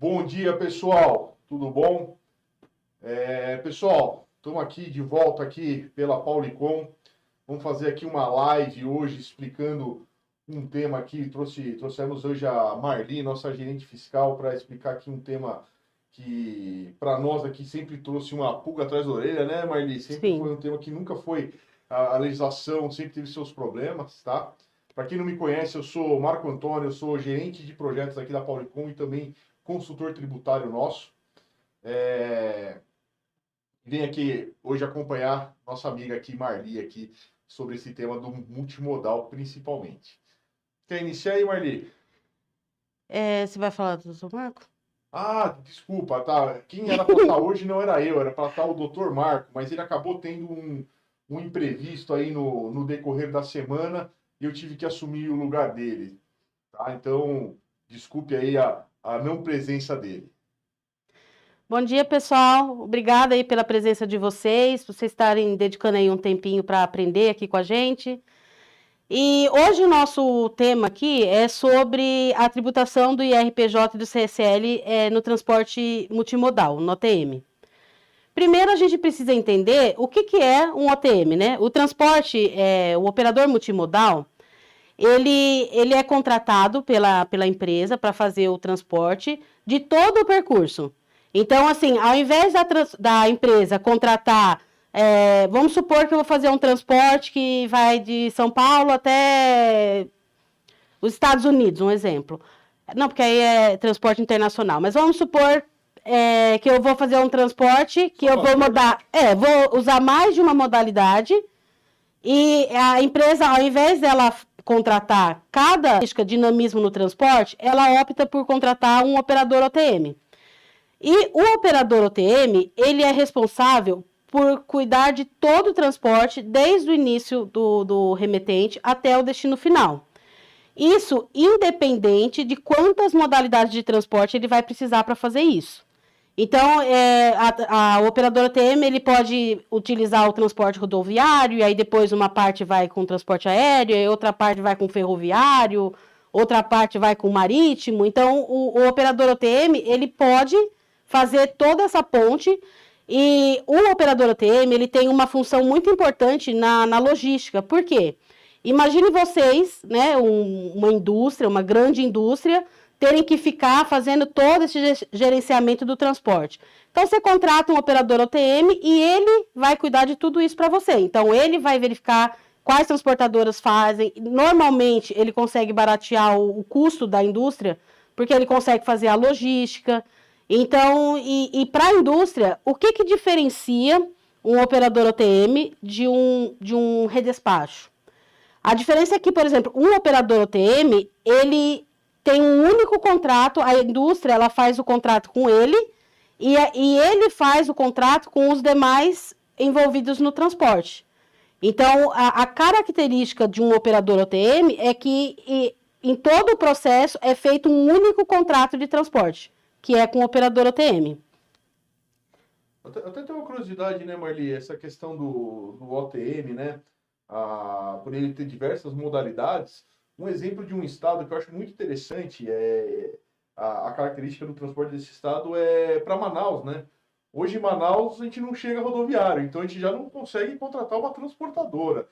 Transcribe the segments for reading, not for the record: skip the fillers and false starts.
Bom dia, pessoal. Tudo bom? Pessoal, estamos aqui de volta aqui pela Paulicom. Vamos fazer aqui uma live hoje explicando um tema aqui. Trouxemos hoje a Marli, nossa gerente fiscal, para explicar aqui um tema que para nós aqui sempre trouxe uma pulga atrás da orelha, né, Marli? Sempre foi um tema que nunca foi a legislação, sempre teve seus problemas, tá? Para quem não me conhece, eu sou Marco Antônio, eu sou gerente de projetos aqui da Paulicom e também consultor tributário nosso. Vem aqui hoje acompanhar nossa amiga aqui, Marli, aqui, sobre esse tema do multimodal, principalmente. Quer iniciar aí, Marli? Você vai falar do Dr. Marco? Ah, desculpa, tá. Quem era para estar hoje não era eu, era para estar o Dr. Marco, mas ele acabou tendo um imprevisto aí no decorrer da semana e eu tive que assumir o lugar dele, tá? Então, desculpe aí a não presença dele. Bom dia, pessoal. Obrigada aí pela presença de vocês, por vocês estarem dedicando aí um tempinho para aprender aqui com a gente. E hoje o nosso tema aqui é sobre a tributação do IRPJ e do CSL no transporte multimodal, no OTM. Primeiro, a gente precisa entender o que é um OTM, né? O transporte, o operador multimodal, ele é contratado pela empresa para fazer o transporte de todo o percurso. Então, assim, ao invés da empresa contratar, vamos supor que eu vou fazer um transporte que vai de São Paulo até os Estados Unidos, um exemplo. Não, porque aí é transporte internacional, mas vamos supor que eu vou fazer um transporte que eu vou vou usar mais de uma modalidade e a empresa, ao invés dela contratar cada dinamismo no transporte, ela opta por contratar um operador OTM. E o operador OTM, ele é responsável por cuidar de todo o transporte, desde o início do remetente até o destino final. Isso independente de quantas modalidades de transporte ele vai precisar para fazer isso. Então, o operador OTM, ele pode utilizar o transporte rodoviário, e aí depois uma parte vai com transporte aéreo, e outra parte vai com ferroviário, outra parte vai com marítimo. Então, o operador OTM, ele pode fazer toda essa ponte, e o operador OTM, ele tem uma função muito importante na logística. Por quê? Imagine vocês, né, uma indústria, uma grande indústria, terem que ficar fazendo todo esse gerenciamento do transporte. Então, você contrata um operador OTM e ele vai cuidar de tudo isso para você. Então, ele vai verificar quais transportadoras fazem. Normalmente, ele consegue baratear o custo da indústria, porque ele consegue fazer a logística. Então, e para a indústria, o que diferencia um operador OTM de um redespacho? A diferença é que, por exemplo, um operador OTM, ele tem um único contrato, a indústria ela faz o contrato com ele e ele faz o contrato com os demais envolvidos no transporte. Então, a característica de um operador OTM é que em todo o processo é feito um único contrato de transporte, que é com o operador OTM. Até tem uma curiosidade, né, Marli? Essa questão do OTM, né? Por ele ter diversas modalidades. Um exemplo de um estado que eu acho muito interessante a característica do transporte desse estado é para Manaus, né? Hoje em Manaus a gente não chega rodoviário, então a gente já não consegue contratar uma transportadora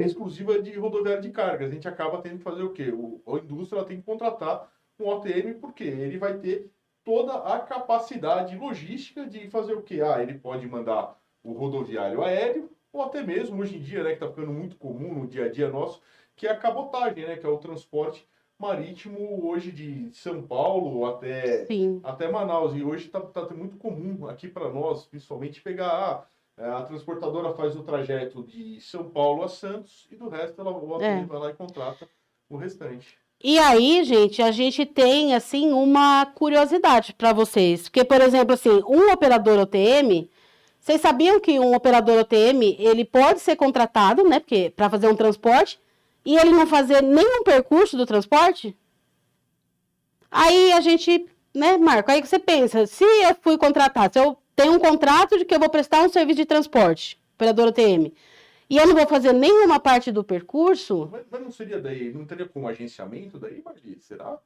exclusiva de rodoviária de cargas. A gente acaba tendo que fazer o quê? A indústria ela tem que contratar um OTM porque ele vai ter toda a capacidade logística de fazer o quê? Ele pode mandar o rodoviário aéreo, ou até mesmo hoje em dia, né, que está ficando muito comum no dia a dia nosso, que é a cabotagem, né, que é o transporte marítimo hoje de São Paulo até Manaus. E hoje está muito comum aqui para nós, principalmente, pegar a transportadora faz o trajeto de São Paulo a Santos e do resto o OTM vai lá e contrata o restante. E aí, gente, a gente tem, assim, uma curiosidade para vocês. Porque, por exemplo, assim, um operador OTM, vocês sabiam que um operador OTM, ele pode ser contratado, né, para fazer um transporte, e ele não fazer nenhum percurso do transporte? Aí a gente, né, Marco, aí você pensa, se eu fui contratado, se eu tenho um contrato de que eu vou prestar um serviço de transporte, operador OTM, e eu não vou fazer nenhuma parte do percurso... Mas não seria daí, não teria como agenciamento daí, Marli? Será?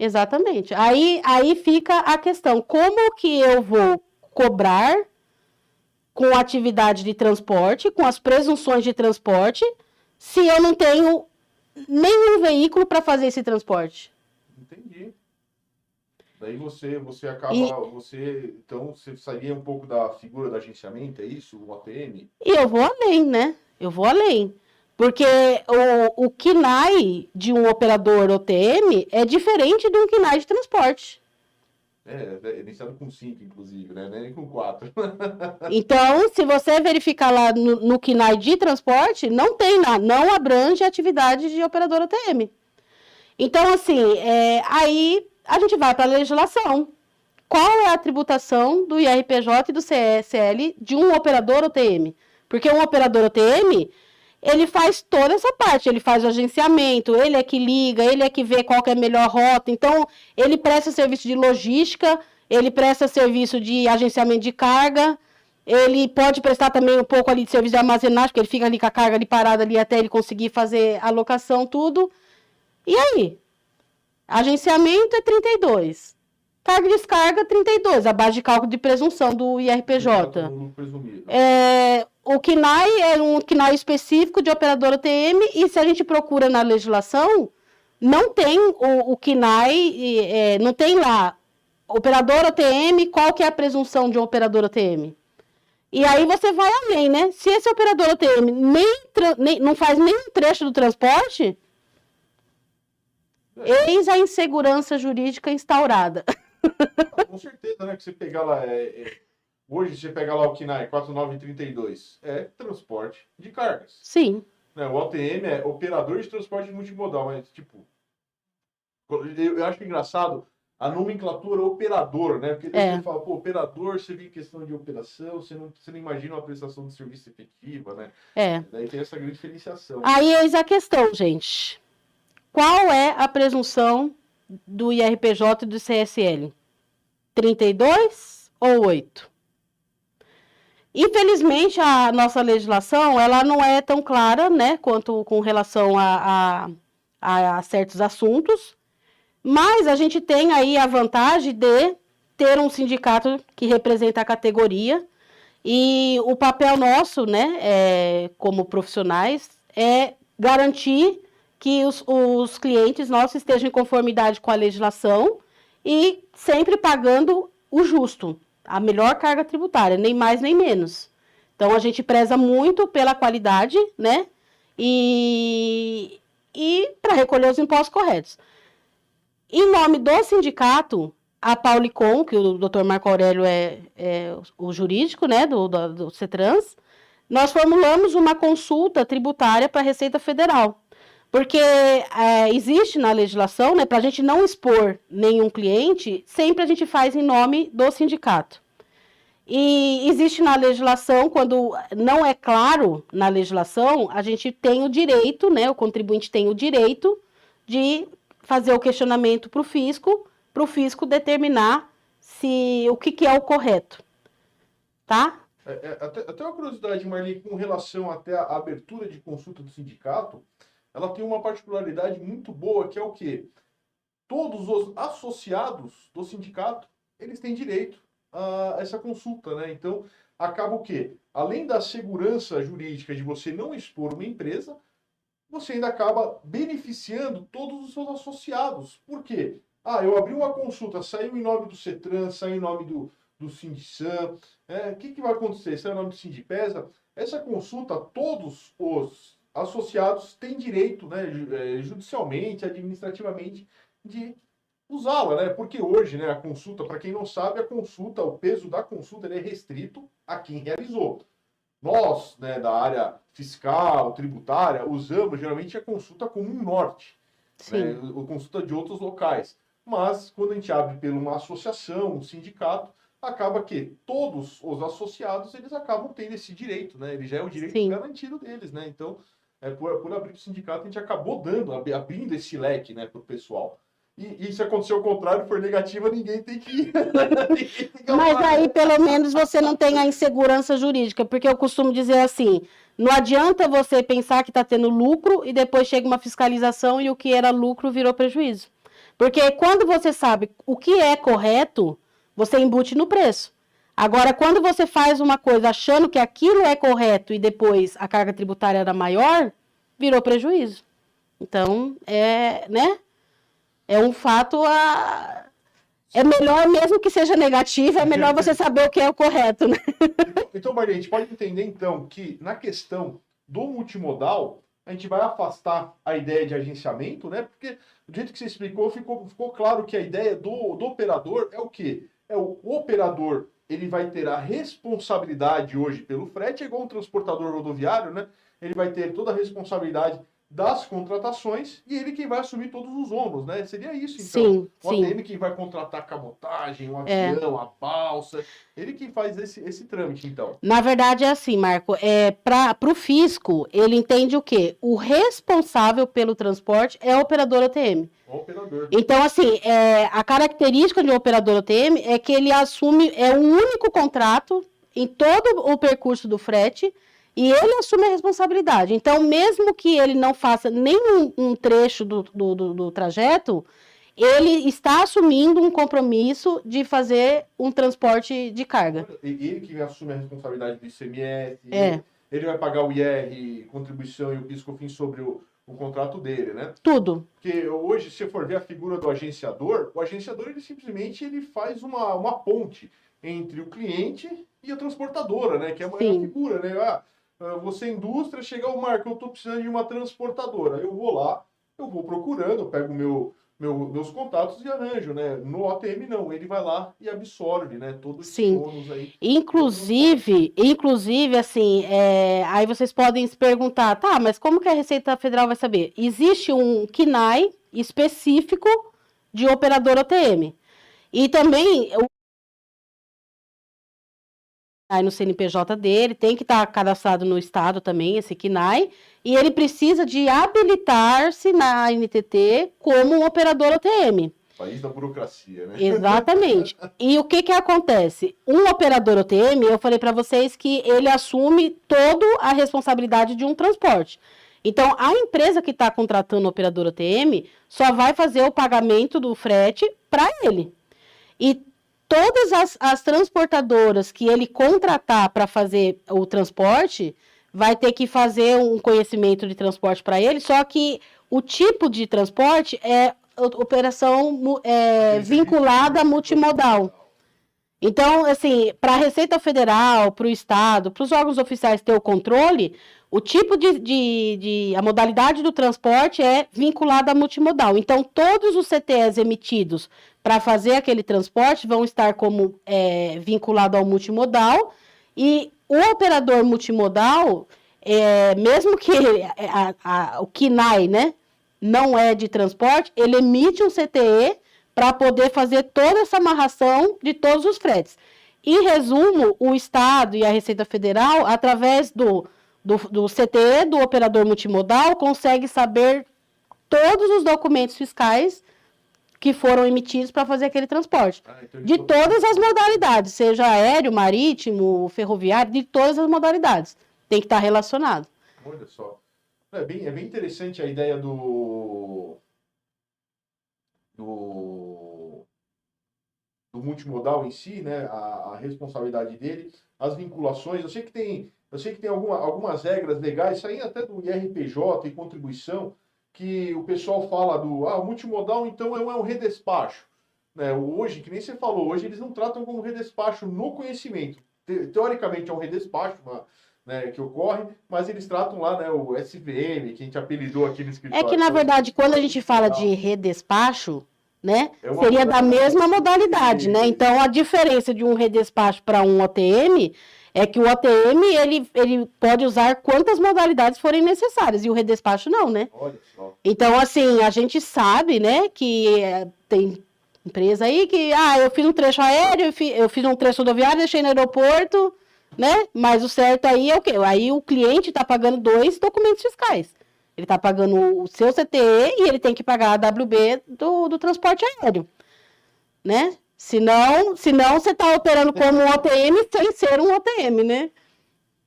Exatamente. Aí fica a questão, como que eu vou cobrar com a atividade de transporte, com as presunções de transporte, se eu não tenho nenhum veículo para fazer esse transporte? Entendi. Daí você acaba, então, você sairia um pouco da figura do agenciamento, é isso? O ATM? E eu vou além, né? Eu vou além. Porque o KNAI de um operador OTM é diferente de um KNAI de transporte. É iniciado com 5, inclusive, né? Nem com 4. Então, se você verificar lá no KNAI de transporte, não tem nada, não abrange a atividade de operador OTM. Então, assim, aí a gente vai para a legislação. Qual é a tributação do IRPJ e do CSL de um operador OTM? Porque um operador OTM, ele faz toda essa parte, ele faz o agenciamento, ele é que liga, ele é que vê qual que é a melhor rota, então ele presta serviço de logística, ele presta serviço de agenciamento de carga, ele pode prestar também um pouco ali de serviço de armazenagem, porque ele fica ali com a carga ali parada ali até ele conseguir fazer a alocação, tudo. E aí? Agenciamento é 32. Carga e descarga, 32, a base de cálculo de presunção do IRPJ. O KNAI é um KNAI específico de operador OTM, e se a gente procura na legislação, não tem o KNAI, não tem lá, operador OTM, qual que é a presunção de um operador OTM? E aí você vai além, né? Se esse operador OTM não faz nenhum trecho do transporte, eis a insegurança jurídica instaurada. Com certeza, né? Que você pegar lá, hoje você pega lá o KNAI 4932, é transporte de cargas. Sim. Né? O OTM é operador de transporte multimodal, mas tipo, eu acho engraçado a nomenclatura operador, né? Porque você fala, pô, operador, você vê questão de operação, você não imagina uma prestação de serviço efetiva, né? Daí tem essa grande diferenciação. Aí eis a questão, gente. Qual é a presunção do IRPJ e do CSL? 32 ou 8? Infelizmente, a nossa legislação, ela não é tão clara, né, quanto com relação a certos assuntos, mas a gente tem aí a vantagem de ter um sindicato que representa a categoria, e o papel nosso, né, como profissionais, é garantir que os clientes nossos estejam em conformidade com a legislação e sempre pagando o justo, a melhor carga tributária, nem mais nem menos. Então, a gente preza muito pela qualidade, né? E para recolher os impostos corretos. Em nome do sindicato, a Paulicom, que o Dr. Marco Aurélio é o jurídico, né, do CETRANS, nós formulamos uma consulta tributária para a Receita Federal. Porque existe na legislação, né, para a gente não expor nenhum cliente, sempre a gente faz em nome do sindicato. E existe na legislação, quando não é claro na legislação, a gente tem o direito, né, o contribuinte tem o direito de fazer o questionamento para o fisco determinar o que é o correto. Tá? Até uma curiosidade, Marli, com relação até à abertura de consulta do sindicato, ela tem uma particularidade muito boa, que é o quê? Todos os associados do sindicato, eles têm direito a essa consulta, né? Então, acaba o quê? Além da segurança jurídica de você não expor uma empresa, você ainda acaba beneficiando todos os seus associados. Por quê? Eu abri uma consulta, saiu em nome do CETRAN, saiu em nome do Sindicam, o que vai acontecer? Saiu em nome do Sindipesa? Essa consulta, todos os associados têm direito, né, judicialmente, administrativamente, de usá-la, né? Porque hoje, né, a consulta, para quem não sabe, o peso da consulta é restrito a quem realizou. Nós, né, da área fiscal, tributária, usamos geralmente a consulta como um norte, né, a consulta de outros locais. Mas, quando a gente abre por uma associação, um sindicato, acaba que todos os associados, eles acabam tendo esse direito, né? Ele já é o direito garantido deles, né? Então, por abrir o sindicato, a gente acabou abrindo esse leque, né, para o pessoal. E se acontecer o contrário, for negativa, ninguém tem que ir. Mas aí, pelo menos, você não tem a insegurança jurídica, porque eu costumo dizer assim, não adianta você pensar que está tendo lucro e depois chega uma fiscalização e o que era lucro virou prejuízo. Porque quando você sabe o que é correto, você embute no preço. Agora, quando você faz uma coisa achando que aquilo é correto e depois a carga tributária era maior, virou prejuízo. Então, né? É um fato É melhor, mesmo que seja negativo, é melhor você saber o que é o correto, né? Então, Maria, a gente pode entender, então, que na questão do multimodal, a gente vai afastar a ideia de agenciamento, né? Porque, do jeito que você explicou, ficou claro que a ideia do operador é o quê? O operador, ele vai ter a responsabilidade hoje pelo frete, é igual um transportador rodoviário, né? Ele vai ter toda a responsabilidade das contratações e ele quem vai assumir todos os ônus, né? Seria isso, então. Sim, O sim. ATM quem vai contratar a cabotagem, o avião, a balsa, ele quem faz esse trâmite, então. Na verdade é assim, Marco, para o fisco, ele entende o quê? O responsável pelo transporte é o operador OTM. O operador. Então, assim, a característica de um operador OTM é que ele assume, um único contrato em todo o percurso do frete, e ele assume a responsabilidade. Então, mesmo que ele não faça nenhum um trecho do trajeto, ele está assumindo um compromisso de fazer um transporte de carga. Ele que assume a responsabilidade do ICMS, ele vai pagar o IR, contribuição e o PIS/COFINS sobre o contrato dele, né? Tudo. Porque hoje, se for ver a figura do agenciador, o agenciador ele simplesmente ele faz uma ponte entre o cliente e a transportadora, né? Que é a maior figura, né? Você indústria, chega ao Marco, eu estou precisando de uma transportadora. Eu vou lá, eu vou procurando, eu pego meus contatos e arranjo, né? No OTM não, ele vai lá e absorve, né? Todos esses ônus aí. Inclusive, assim, aí vocês podem se perguntar, tá, mas como que a Receita Federal vai saber? Existe um KNAI específico de operador OTM. E também no CNPJ dele, tem que estar cadastrado no estado também, esse KNAI, e ele precisa de habilitar-se na NTT como um operador OTM. País da burocracia, né? Exatamente. E o que acontece? Um operador OTM, eu falei para vocês que ele assume toda a responsabilidade de um transporte. Então, a empresa que está contratando o operador OTM só vai fazer o pagamento do frete para ele. E todas as transportadoras que ele contratar para fazer o transporte, vai ter que fazer um conhecimento de transporte para ele, só que o tipo de transporte é operação vinculada multimodal. Então, assim, para a Receita Federal, para o Estado, para os órgãos oficiais ter o controle, o tipo a modalidade do transporte é vinculada a multimodal. Então, todos os CTEs emitidos para fazer aquele transporte vão estar como vinculado ao multimodal, e o operador multimodal, mesmo que o KNAI, né, não é de transporte, ele emite um CTE para poder fazer toda essa amarração de todos os fretes. Em resumo, o Estado e a Receita Federal, através do CTE, do operador multimodal, consegue saber todos os documentos fiscais que foram emitidos para fazer aquele transporte. Então de todas as modalidades, seja aéreo, marítimo, ferroviário, de todas as modalidades. Tem que estar relacionado. Olha só. É bem interessante a ideia do multimodal em si, né? A responsabilidade dele, as vinculações. Eu sei que tem algumas regras legais, saindo até do IRPJ e contribuição, que o pessoal fala o multimodal, então, é um redespacho. Né? Hoje, que nem você falou, hoje eles não tratam como redespacho no conhecimento. Teoricamente é um redespacho, né, que ocorre, mas eles tratam lá, né, o SVM, que a gente apelidou aqui no escritório. É que, na verdade, quando a gente fala de redespacho, né, seria da mesma modalidade, né? Então, a diferença de um redespacho para um OTM é que o OTM, ele pode usar quantas modalidades forem necessárias, e o redespacho não, né? Olha só. Então, assim, a gente sabe, né, que tem empresa aí que, eu fiz um trecho aéreo, eu fiz um trecho rodoviário, deixei no aeroporto, né? Mas o certo aí é o quê? Aí o cliente está pagando 2 documentos fiscais. Ele está pagando o seu CTE e ele tem que pagar a WB do transporte aéreo, né? Senão você está operando como um OTM sem ser um OTM, né?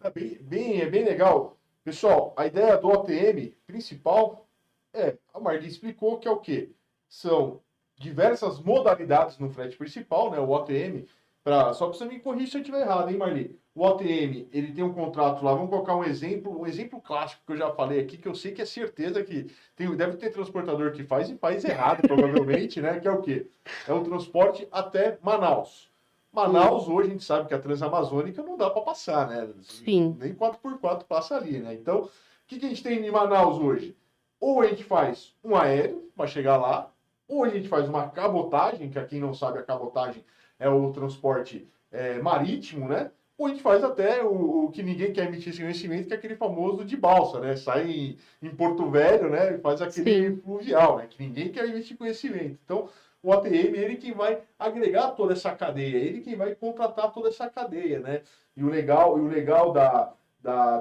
É bem legal. Pessoal, a ideia do OTM principal a Marli explicou que é o quê? São diversas modalidades no frete principal, né? O OTM, só para você me corrigir se eu estiver errado, hein, Marli? O OTM, ele tem um contrato lá, vamos colocar um exemplo clássico que eu já falei aqui, que eu sei que é certeza que deve ter transportador que faz e faz errado, provavelmente, né? Que é o quê? É o transporte até Manaus. Manaus, hoje, a gente sabe que a Transamazônica não dá para passar, né? Sim. Nem 4x4 passa ali, né? Então, o que a gente tem em Manaus hoje? Ou a gente faz um aéreo para chegar lá, ou a gente faz uma cabotagem, que a quem não sabe, a cabotagem é o transporte marítimo, né? Ou a gente faz até o que ninguém quer emitir esse conhecimento, que é aquele famoso de balsa, né? Sai em Porto Velho, né? E faz aquele Sim. fluvial, né? Que ninguém quer emitir conhecimento. Então, o ATM, ele quem vai agregar toda essa cadeia, ele quem vai contratar toda essa cadeia, né? E o legal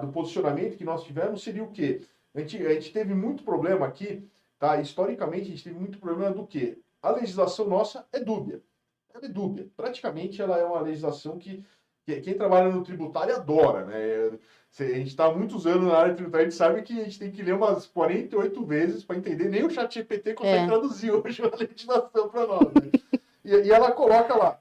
do posicionamento que nós tivemos seria o quê? A gente teve muito problema aqui, tá? Historicamente, a gente teve muito problema do quê? A legislação nossa é dúbia. Ela é dúbia. Praticamente, ela é uma legislação que quem trabalha no tributário adora, né? A gente está há muitos anos na área tributária, a gente sabe que a gente tem que ler umas 48 vezes para entender. Nem o ChatGPT consegue traduzir hoje a legislação para nós. Né? E ela coloca lá,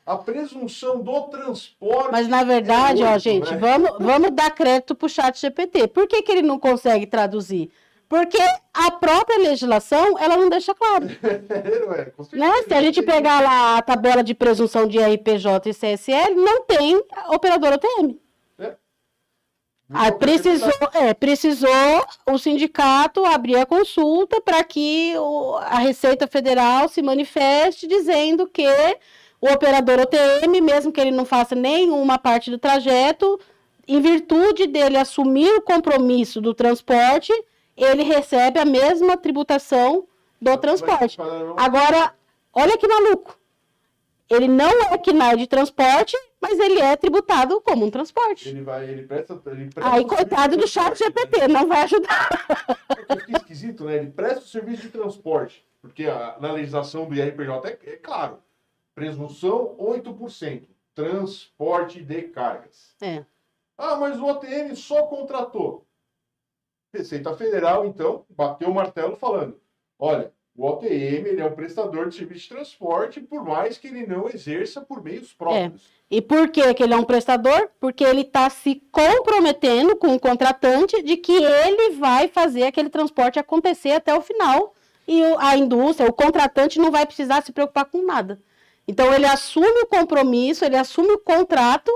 a presunção do transporte... Mas, na verdade, gente, né? vamos dar crédito para o ChatGPT. Por que ele não consegue traduzir? Porque a própria legislação, ela não deixa claro. Né? Se a gente pegar lá a tabela de presunção de RPJ e CSL, não tem operador OTM. Aí precisou o sindicato abrir a consulta para que a Receita Federal se manifeste dizendo que o operador OTM, mesmo que ele não faça nenhuma parte do trajeto, em virtude dele assumir o compromisso do transporte, ele recebe a mesma tributação do transporte. Agora, olha que maluco. Ele não é KNAI de transporte, mas ele é tributado como um transporte. Ele presta aí, coitado do ChatGPT, não vai ajudar. Que esquisito, né? Ele presta o serviço de transporte, porque na legislação do IRPJ é claro, presunção 8%, transporte de cargas. Mas o OTM só contratou. Receita Federal, então, bateu o martelo falando, olha, o OTM ele é um prestador de serviço de transporte, por mais que ele não exerça por meios próprios. E por que ele é um prestador? Porque ele está se comprometendo com o contratante de que ele vai fazer aquele transporte acontecer até o final. E a indústria, o contratante não vai precisar se preocupar com nada. Então, ele assume o compromisso, ele assume o contrato,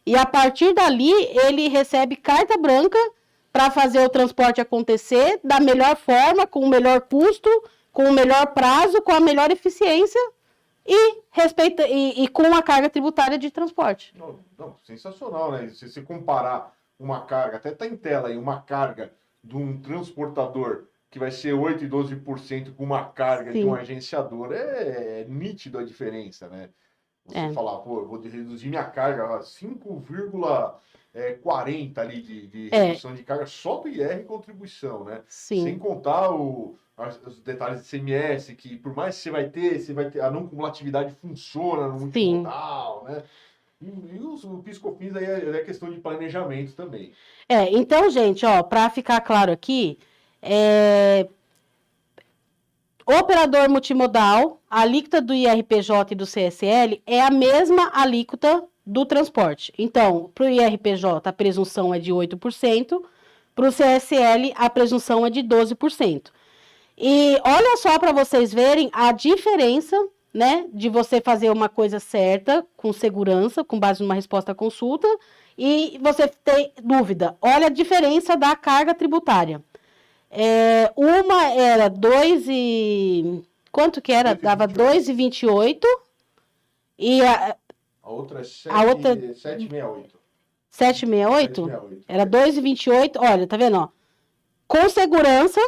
e a partir dali, ele recebe carta branca para fazer o transporte acontecer da melhor forma, com o melhor custo, com o melhor prazo, com a melhor eficiência e com a carga tributária de transporte. Não, sensacional, né? Se você comparar uma carga, até está em tela aí, uma carga de um transportador que vai ser 8% e 12% com uma carga de um agenciador, é nítido a diferença, né? Você falar, eu vou reduzir minha carga a 5,40 ali de redução de carga só do IR e contribuição, né? Sim. Sem contar os detalhes de CMS, que por mais que você vai ter a não cumulatividade funciona no multimodal, né? E o PIS/COFINS aí é questão de planejamento também. Então, gente, para ficar claro aqui, operador multimodal, a alíquota do IRPJ e do CSL é a mesma alíquota do transporte. Então, para o IRPJ, a presunção é de 8%, para o CSL, a presunção é de 12%. E olha só para vocês verem a diferença, né, de você fazer uma coisa certa, com segurança, com base numa resposta à consulta, e você ter dúvida. Olha a diferença da carga tributária. Uma era 2 e... Quanto que era? 2,28. Dava 2,28. E a outra é 7,68. 7,68? Era 2,28. Olha, tá vendo? Ó? Com segurança,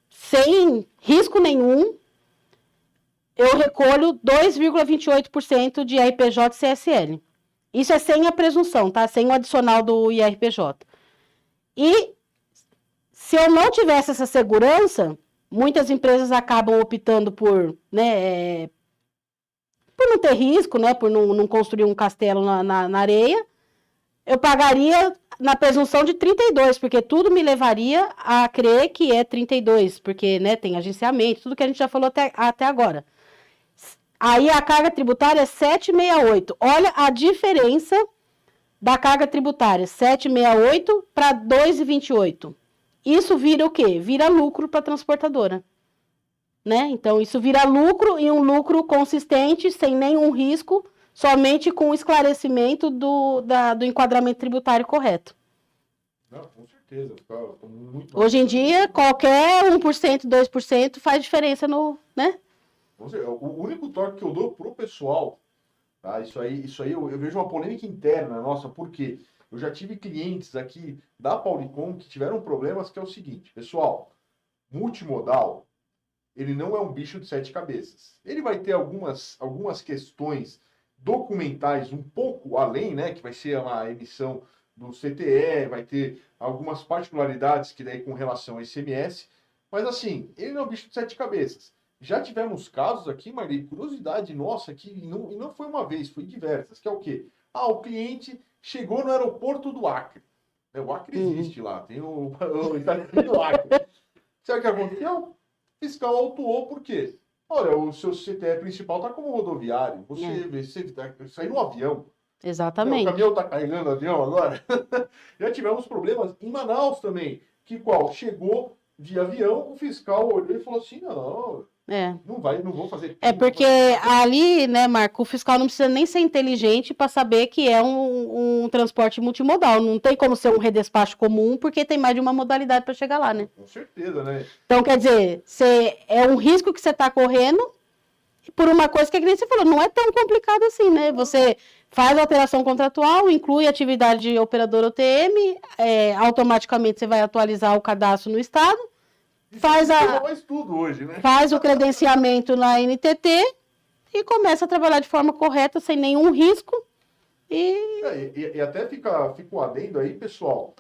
sem risco nenhum, eu recolho 2,28% de IRPJ e CSL. Isso é sem a presunção, tá? Sem o adicional do IRPJ. E se eu não tivesse essa segurança, muitas empresas acabam optando por, né, por não ter risco, né, por não construir um castelo na areia. Eu pagaria na presunção de 32, porque tudo me levaria a crer que é 32, porque, né, tem agenciamento, tudo que a gente já falou até agora. Aí a carga tributária é 768. Olha a diferença da carga tributária, 768 para 2,28. Isso vira o quê? Vira lucro para a transportadora. Né? Então, isso vira lucro e um lucro consistente, sem nenhum risco, somente com o esclarecimento do enquadramento tributário correto. Não, com certeza. Fica muito Hoje em dia, qualquer 1%, 2% faz diferença no, né? O único toque que eu dou pro pessoal, tá? Isso aí eu vejo uma polêmica interna, nossa, porque eu já tive clientes aqui da Paulicom que tiveram problemas, que é o seguinte, pessoal, multimodal, ele não é um bicho de sete cabeças. Ele vai ter algumas questões documentais um pouco além, né? Que vai ser uma emissão do CTE, vai ter algumas particularidades que daí com relação ao ICMS, mas assim, ele não é um bicho de sete cabeças. Já tivemos casos aqui, Marli, curiosidade nossa, que e não foi uma vez, foi diversas, que é o quê? Ah, o cliente chegou no aeroporto do Acre. O Acre existe lá, tem o Itaquim do Acre. Sabe o que aconteceu? O fiscal autuou por quê? Olha, o seu CTE principal está como rodoviário. Você saiu no avião. Exatamente. O caminhão está carregando avião agora. Já tivemos problemas em Manaus também. Que qual? Chegou de avião, o fiscal olhou e falou assim, não, não vou fazer. É porque ali, né, Marco, o fiscal não precisa nem ser inteligente para saber que é um transporte multimodal. Não tem como ser um redespacho comum, porque tem mais de uma modalidade para chegar lá, né? Com certeza, né? Então, quer dizer, é um risco que você está correndo por uma coisa que nem você falou, não é tão complicado assim, né? Você faz a alteração contratual, inclui a atividade de operador OTM, automaticamente você vai atualizar o cadastro no Estado, tudo hoje, né? Faz o credenciamento na NTT e começa a trabalhar de forma correta, sem nenhum risco. E até fica um adendo aí, pessoal.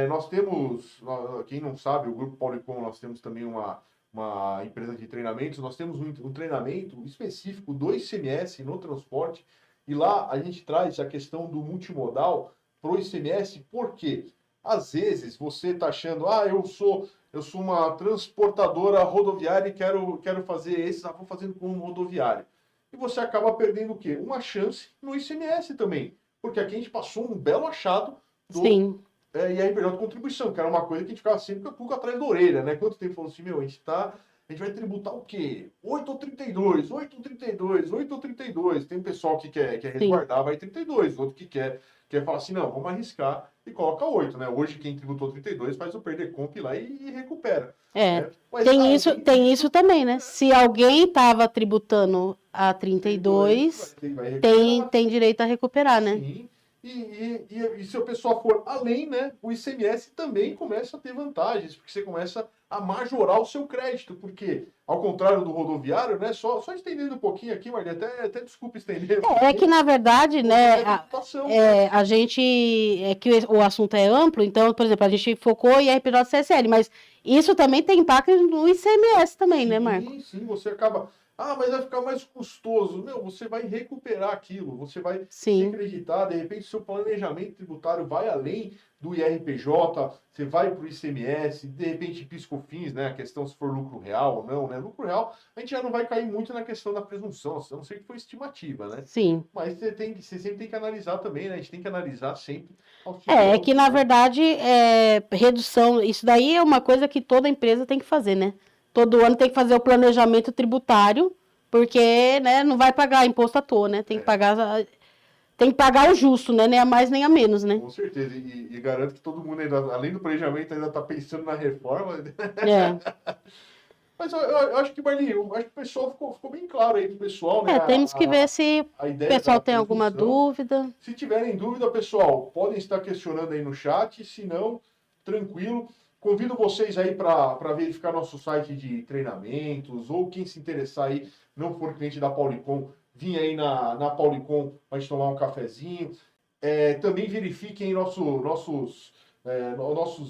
Nós temos, quem não sabe, o Grupo Paulicom, nós temos também uma empresa de treinamentos, nós temos um treinamento específico do ICMS no transporte, e lá a gente traz a questão do multimodal para o ICMS, porque às vezes você está achando, eu sou uma transportadora rodoviária e quero fazer esses, vou fazendo como rodoviário. E você acaba perdendo o quê? Uma chance no ICMS também. Porque aqui a gente passou um belo achado do IRPJ de contribuição, que era uma coisa que a gente ficava sempre com a pulga atrás da orelha, né? Quanto tempo falou assim, a gente vai tributar o quê? 8 ou 32, 8 ou 32, 8 ou 32. Tem um pessoal que quer resguardar, vai 32. Outro que quer falar assim, não, vamos arriscar e coloca 8, né? Hoje quem tributou 32 faz o perder comp lá e recupera. Mas, tem isso também, né? Se alguém estava tributando a 32, tem direito a recuperar, né? Sim. E se o pessoal for além, né, o ICMS também começa a ter vantagens, porque você começa a majorar o seu crédito, porque, ao contrário do rodoviário, né, só estendendo um pouquinho aqui, Maria, até desculpa estender. Que na verdade, né, a gente, que o assunto é amplo, então, por exemplo, a gente focou em RPJ CSL, mas isso também tem impacto no ICMS também, né, Marco? Sim, você acaba... mas vai ficar mais custoso. Você vai recuperar aquilo, você vai se acreditar, de repente seu planejamento tributário vai além do IRPJ, você vai para o ICMS, de repente PIS/COFINS, né? A questão se for lucro real ou não, né? Lucro real, a gente já não vai cair muito na questão da presunção, a não ser que for estimativa, né? Sim. Mas você sempre tem que analisar também, né? A gente tem que analisar sempre. Que na verdade, redução, isso daí é uma coisa que toda empresa tem que fazer, né? Todo ano tem que fazer o planejamento tributário, porque, né, não vai pagar imposto à toa, né? Tem que pagar o justo, né? Nem a mais nem a menos, né? Com certeza. E garanto que todo mundo ainda, além do planejamento, ainda está pensando na reforma. Mas eu acho que, Marli, o pessoal ficou bem claro aí pro pessoal, né? Temos que ver se o pessoal tem alguma dúvida. Se tiverem dúvida, pessoal, podem estar questionando aí no chat. Se não, tranquilo. Convido vocês aí para verificar nosso site de treinamentos, ou quem se interessar aí, não for cliente da Paulicom, vir aí na Paulicom para a gente tomar um cafezinho. Também verifiquem nossos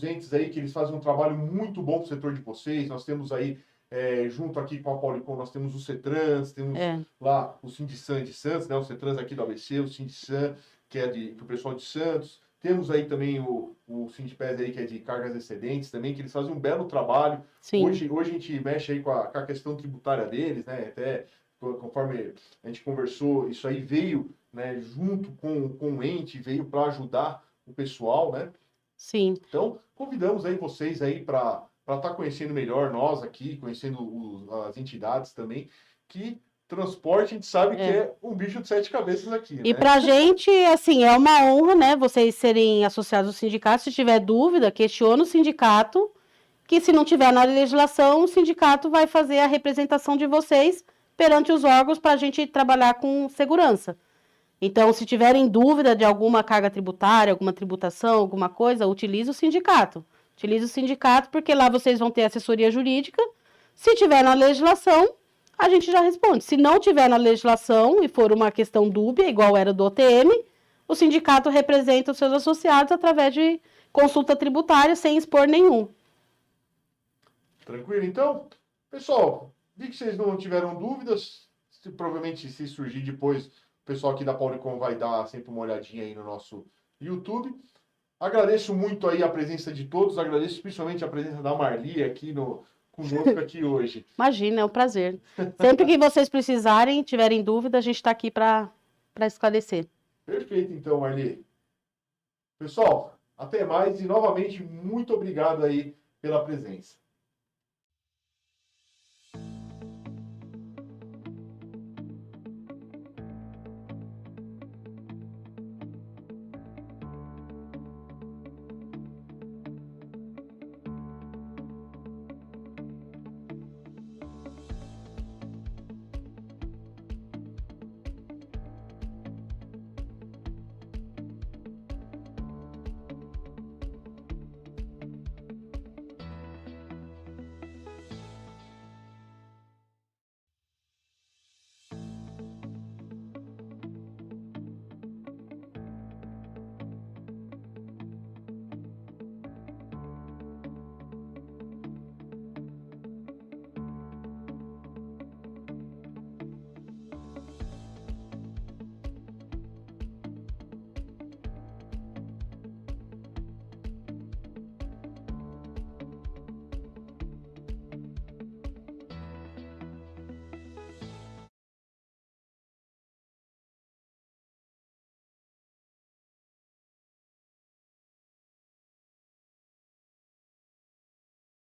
entes aí, que eles fazem um trabalho muito bom para o setor de vocês. Nós temos aí, junto aqui com a Paulicom, nós temos o CETRANS, temos lá o Sindisan de Santos, né? O CETRANS aqui do ABC, o Sindisan, que é do pessoal de Santos. Temos aí também o Sindipes aí, que é de cargas excedentes também, que eles fazem um belo trabalho. Hoje a gente mexe aí com a questão tributária deles, né? Até conforme a gente conversou, isso aí veio, né, junto com o ente, veio para ajudar o pessoal, né? Sim. Então, convidamos aí vocês aí para estar conhecendo melhor nós aqui, conhecendo as entidades também, que transporte a gente sabe que é um bicho de 7 cabeças aqui, E né? pra gente, assim, é uma honra, né, vocês serem associados ao sindicato. Se tiver dúvida, questiona o sindicato, que se não tiver na legislação, o sindicato vai fazer a representação de vocês perante os órgãos para a gente trabalhar com segurança. Então, se tiverem dúvida de alguma carga tributária, alguma tributação, alguma coisa, utilize o sindicato. Utilize o sindicato, porque lá vocês vão ter assessoria jurídica. Se tiver na legislação, a gente já responde. Se não tiver na legislação e for uma questão dúbia, igual era do OTM, o sindicato representa os seus associados através de consulta tributária, sem expor nenhum. Tranquilo, então? Pessoal, vi que vocês não tiveram dúvidas. Provavelmente, se surgir depois, o pessoal aqui da Paulicom vai dar sempre uma olhadinha aí no nosso YouTube. Agradeço muito aí a presença de todos, agradeço principalmente a presença da Marli aqui conosco aqui hoje. Imagina, é um prazer. Sempre que vocês precisarem, tiverem dúvida, a gente está aqui para esclarecer. Perfeito, então, Marli. Pessoal, até mais e novamente muito obrigado aí pela presença.